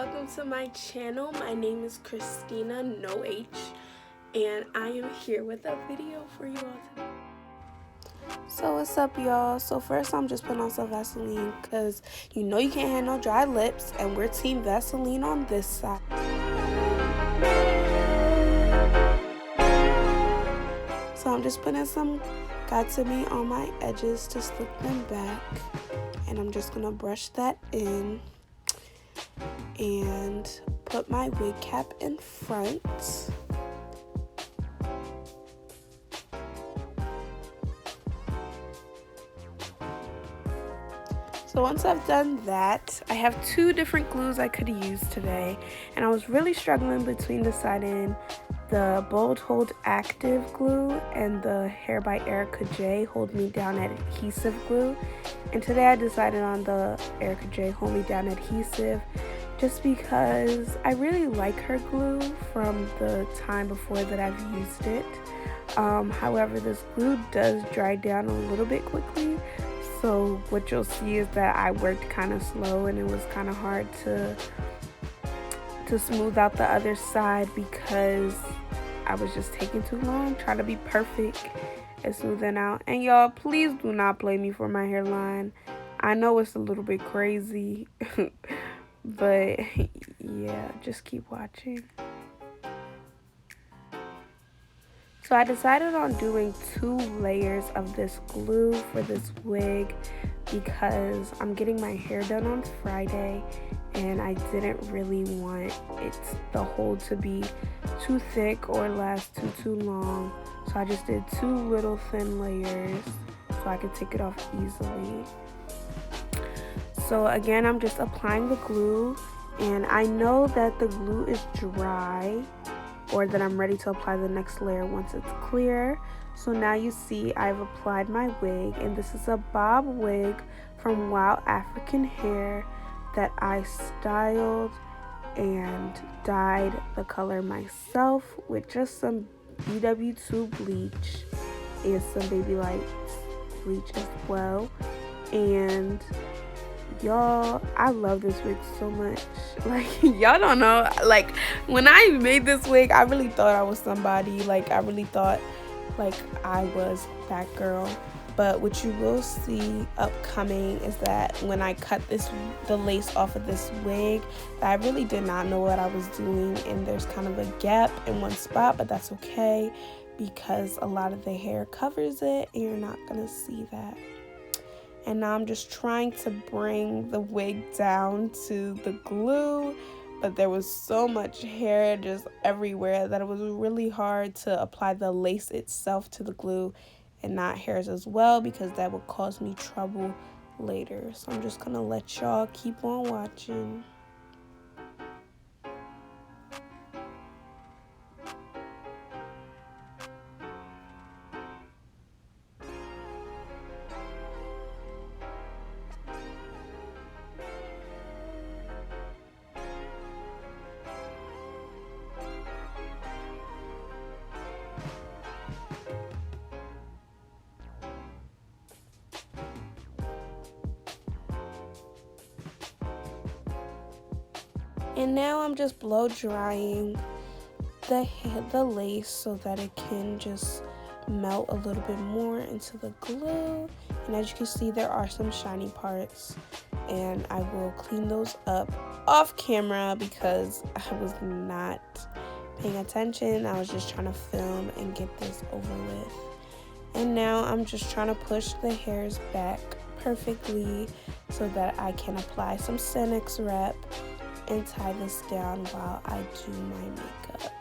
welcome to my channel. My name is Christina, no H, and I am here with a video for you all today. So what's up, y'all? So first I'm just putting on some Vaseline because you know you can't have no dry lips, and we're team Vaseline on this side. So I'm just putting some Got To Me on my edges to slip them back, and I'm just gonna brush that in and put my wig cap in front. So once I've done that, I have two different glues I could use today, and I was really struggling between deciding the Bold Hold Active glue and the Hair by ErickaJ Hold Me Down Adhesive glue. And today I decided on the ErickaJ Hold Me Down Adhesive just because I really like her glue from the time before that I've used it. However, this glue does dry down a little bit quickly. So what you'll see is that I worked kind of slow, and it was kind of hard to smooth out the other side because I was just taking too long trying to be perfect and smoothing out. And y'all, please do not blame me for my hairline. I know it's a little bit crazy, but yeah, just keep watching. So I decided on doing 2 layers of this glue for this wig because I'm getting my hair done on Friday, and I didn't really want the hold to be too thick or last too long. So I just did 2 little thin layers so I could take it off easily. So again, I'm just applying the glue, and I know that the glue is dry, or that I'm ready to apply the next layer once it's clear. So now you see I've applied my wig, and this is a bob wig from WowAfrican hair that I styled and dyed the color myself with just some BW2 bleach and some Baby Lights bleach as well. And y'all, I love this wig so much. Like, y'all don't know, like, when I made this wig, I really thought I was somebody. Like, I really thought like I was that girl. But what you will see upcoming is that when I cut the lace off of this wig, I really did not know what I was doing, and there's kind of a gap in one spot, but that's okay because a lot of the hair covers it and you're not gonna see that. And now I'm just trying to bring the wig down to the glue, but there was so much hair just everywhere that it was really hard to apply the lace itself to the glue and not hairs as well, because that would cause me trouble later. So I'm just gonna let y'all keep on watching. And now I'm just blow drying the lace so that it can just melt a little bit more into the glue. And as you can see, there are some shiny parts, and I will clean those up off camera because I was not paying attention. I was just trying to film and get this over with. And now I'm just trying to push the hairs back perfectly so that I can apply some Senex wrap and tie this down while I do my makeup.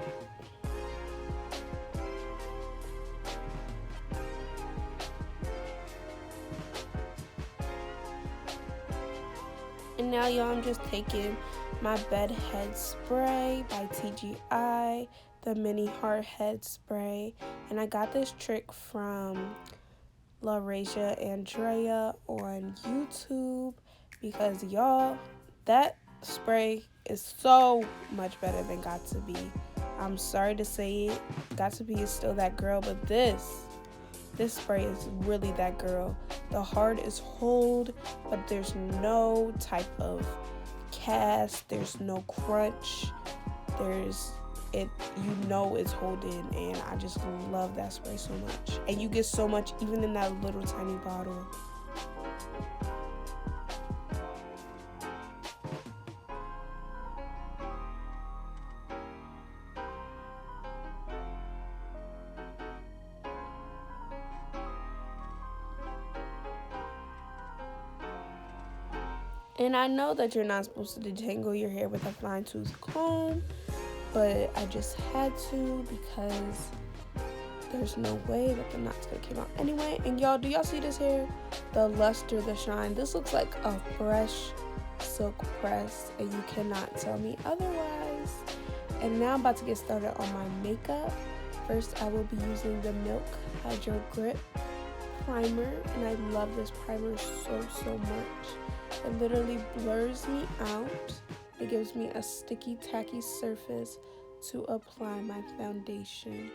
And now, y'all, I'm just taking my bed head spray by TGI, the mini hard head spray, and I got this trick from LaRasia Andrea on YouTube because, y'all, that spray is so much better than Got To Be. I'm sorry to say it, Got To Be is still that girl, but this spray is really that girl. The hardest hold, but there's no type of cast, there's no crunch, it's holding, and I just love that spray so much. And you get so much even in that little tiny bottle. And I know that you're not supposed to detangle your hair with a fine tooth comb, but I just had to because there's no way that the knot's gonna come out anyway. And y'all, do y'all see this hair? The luster, the shine. This looks like a fresh silk press, and you cannot tell me otherwise. And now I'm about to get started on my makeup. First, I will be using the Milk Hydro Grip Primer, and I love this primer so much. It literally blurs me out. It gives me a sticky, tacky surface to apply my foundation.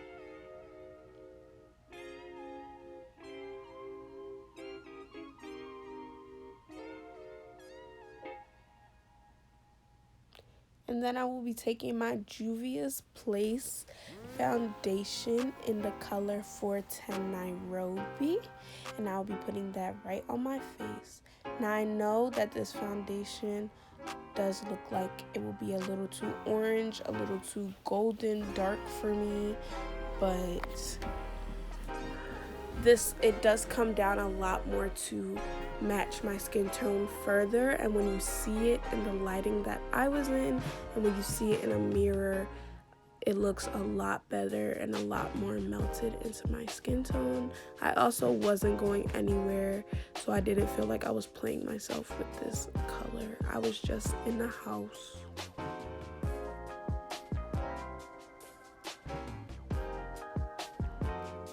And then I will be taking my Juvia's Place foundation in the color 410 Nairobi, and I'll be putting that right on my face. Now I know that this foundation does look like it will be a little too orange, a little too golden dark for me, but it does come down a lot more to match my skin tone further. And when you see it in the lighting that I was in, and when you see it in a mirror, it looks a lot better and a lot more melted into my skin tone. I also wasn't going anywhere, so I didn't feel like I was playing myself with this color. I was just in the house.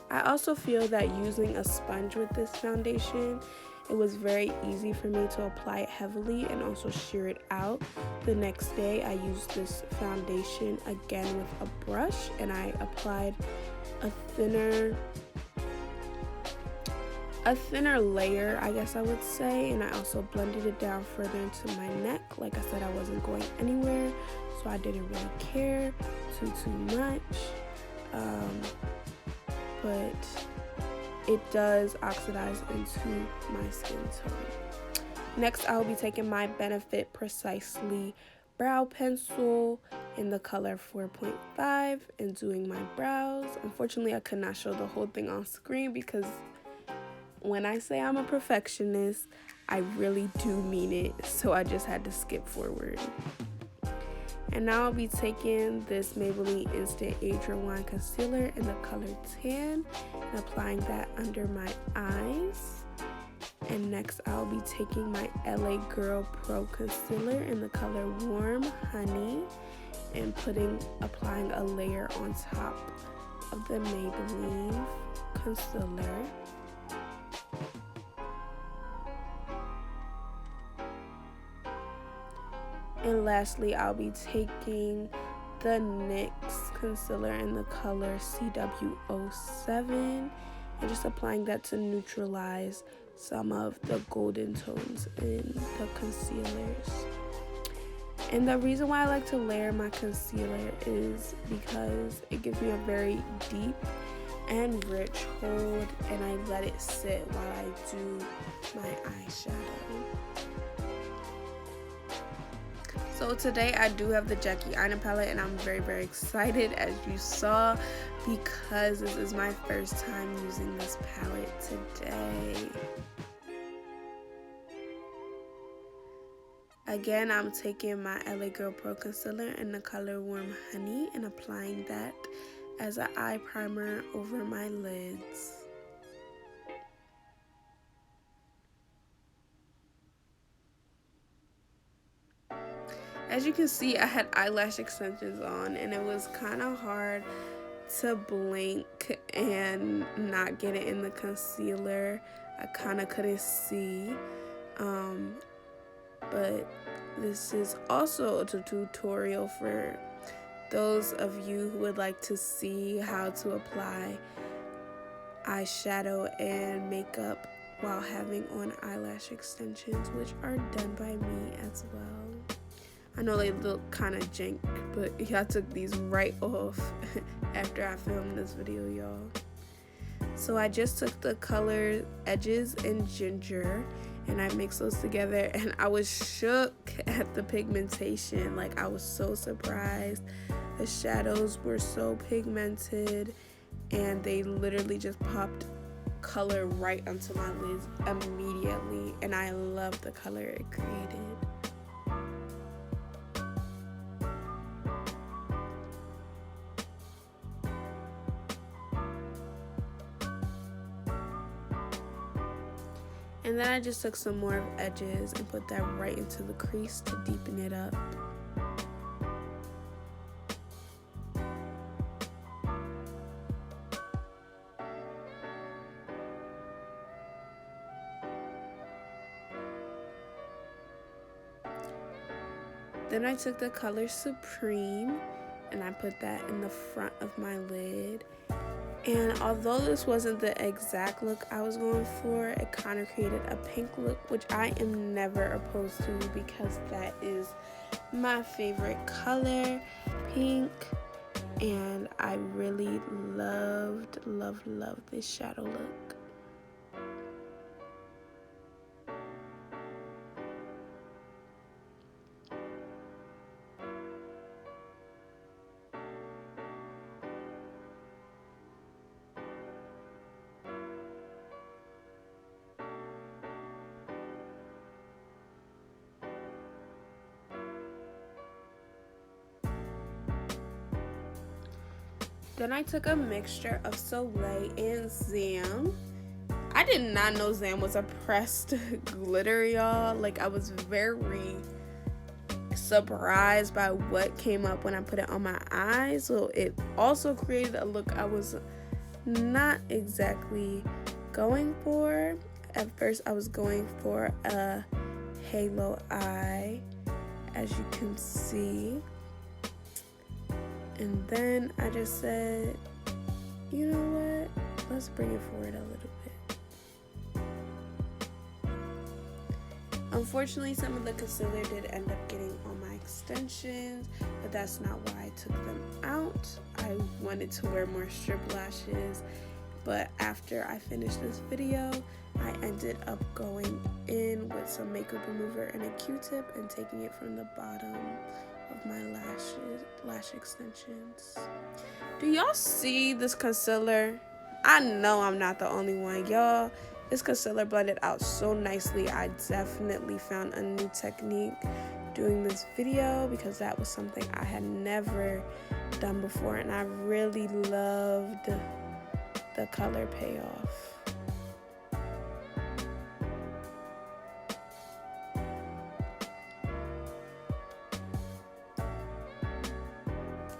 I also feel that using a sponge with this foundation, it was very easy for me to apply it heavily and also sheer it out. The next day, I used this foundation again with a brush, and I applied a thinner layer, I guess I would say, and I also blended it down further into my neck. Like I said, I wasn't going anywhere, so I didn't really care too much. But it does oxidize into my skin tone. Next, I will be taking my Benefit Precisely brow pencil in the color 4.5 and doing my brows. Unfortunately, I could not show the whole thing on screen because when I say I'm a perfectionist, I really do mean it, so I just had to skip forward. And now I'll be taking this Maybelline Instant Age Rewind Concealer in the color Tan and applying that under my eyes. And next I'll be taking my LA Girl Pro Concealer in the color Warm Honey and applying a layer on top of the Maybelline concealer. And lastly, I'll be taking the NYX concealer in the color CW07 and just applying that to neutralize some of the golden tones in the concealers. And the reason why I like to layer my concealer is because it gives me a very deep and rich hold, and I let it sit while I do my eyeshadow. So today I do have the Jackie Aina palette, and I'm very excited, as you saw, because this is my first time using this palette today. Again, I'm taking my LA Girl Pro Concealer in the color Warm Honey and applying that as an eye primer over my lids. As you can see, I had eyelash extensions on, and it was kind of hard to blink and not get it in the concealer. I kind of couldn't see, but this is also a tutorial for those of you who would like to see how to apply eyeshadow and makeup while having on eyelash extensions, which are done by me as well. I know they look kind of jank, but I took these right off after I filmed this video, y'all. So I just took the color Edges and Ginger and I mixed those together, and I was shook at the pigmentation. Like, I was so surprised. The shadows were so pigmented and they literally just popped color right onto my lids immediately, and I love the color it created. And then I just took some more of Edges and put that right into the crease to deepen it up. Then I took the color Supreme and I put that in the front of my lid. And although this wasn't the exact look I was going for, it kind of created a pink look, which I am never opposed to because that is my favorite color, pink. And I really loved this shadow look. Then I took a mixture of Soleil and Zam. I did not know Zam was a pressed glitter, y'all. Like, I was very surprised by what came up when I put it on my eyes. So it also created a look I was not exactly going for. At first I was going for a halo eye, as you can see. And then I just said, you know what, let's bring it forward a little bit. Unfortunately, some of the concealer did end up getting on my extensions, but that's not why I took them out. I wanted to wear more strip lashes, but after I finished this video, I ended up going in with some makeup remover and a Q-tip and taking it from the bottom of my lash extensions. Do y'all see this concealer? I know I'm not the only one, y'all. This concealer blended out so nicely. I definitely found a new technique doing this video because that was something I had never done before, and I really loved the color payoff.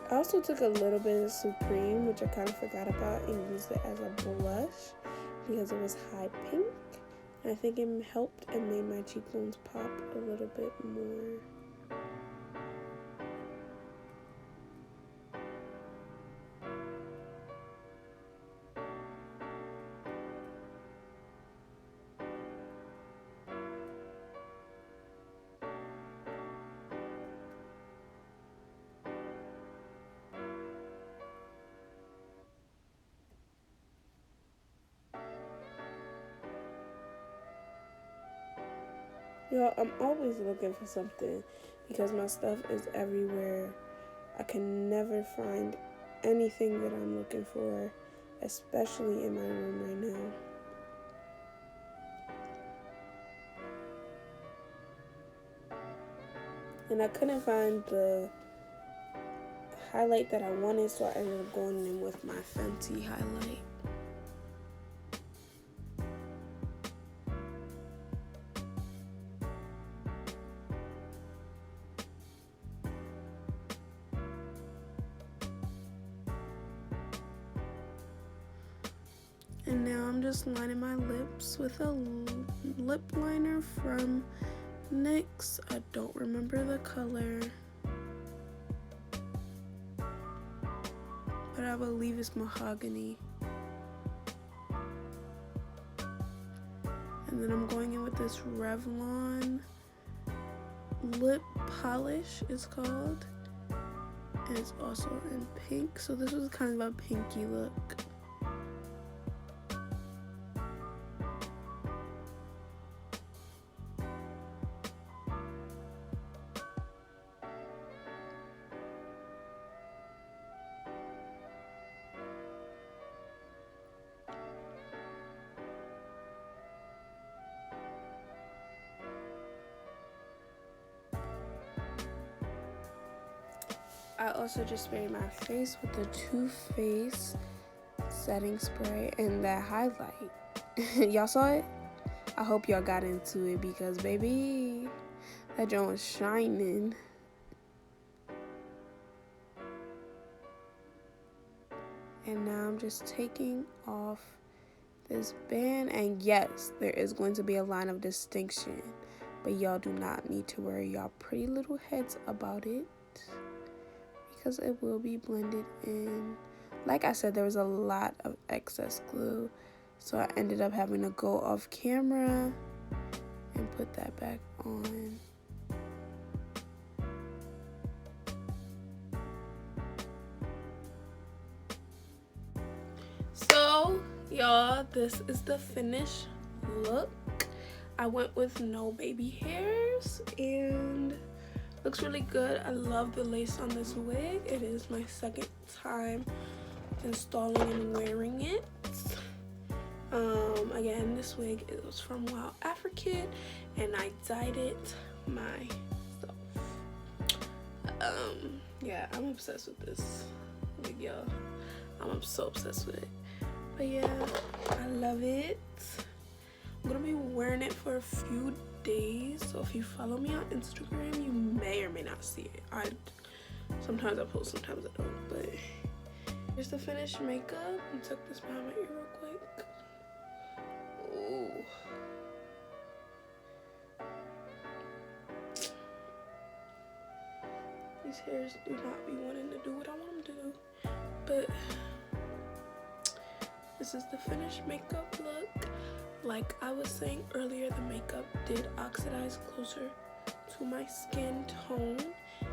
I also took a little bit of Supreme, which I kind of forgot about, and used it as a blush because it was high pink. And I think it helped and made my cheekbones pop a little bit more. Y'all, I'm always looking for something because my stuff is everywhere. I can never find anything that I'm looking for, especially in my room right now. And I couldn't find the highlight that I wanted, so I ended up going in with my Fenty highlight. And now I'm just lining my lips with a lip liner from NYX. I don't remember the color, but I believe it's Mahogany. And then I'm going in with this Revlon lip polish is called, and it's also in pink. So this was kind of a pinky look. I also just sprayed my face with the Too Faced setting spray and that highlight. Y'all saw it? I hope y'all got into it because, baby, that joint was shining. And now I'm just taking off this band. And yes, there is going to be a line of distinction, but y'all do not need to worry y'all pretty little heads about it, because it will be blended in. Like I said, there was a lot of excess glue, so I ended up having to go off camera and put that back on. So y'all, this is the finished look. I went with no baby hairs and looks really good. I love the lace on this wig. It is my second time installing and wearing it. Again, this wig was from WowAfrican and I dyed it myself. Yeah, I'm obsessed with this wig, y'all. I'm so obsessed with it. But yeah, I love it. I'm gonna be wearing it for a few days, so if you follow me on Instagram, you may or may not see it. Sometimes I post, sometimes I don't, but here's the finished makeup. I took this behind my ear real quick. Ooh. These hairs do not be wanting to do what I want them to do, but this is the finished makeup look. Like I was saying earlier, the makeup did oxidize closer to my skin tone.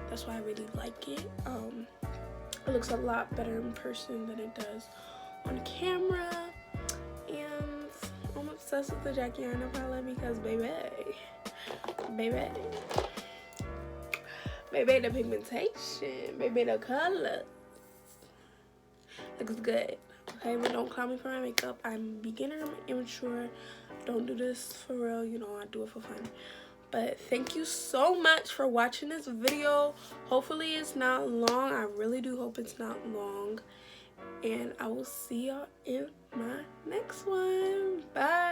That's why I really like it. It looks a lot better in person than it does on camera. And I'm obsessed with the Jackie Aina palette because baby, the pigmentation, baby, the color looks good. Okay, but don't clown me for my makeup. I'm beginner, I'm immature. Don't do this for real, you know, I do it for fun. But thank you so much for watching this video. Hopefully it's not long. I really do hope it's not long. And I will see y'all in my next one. Bye.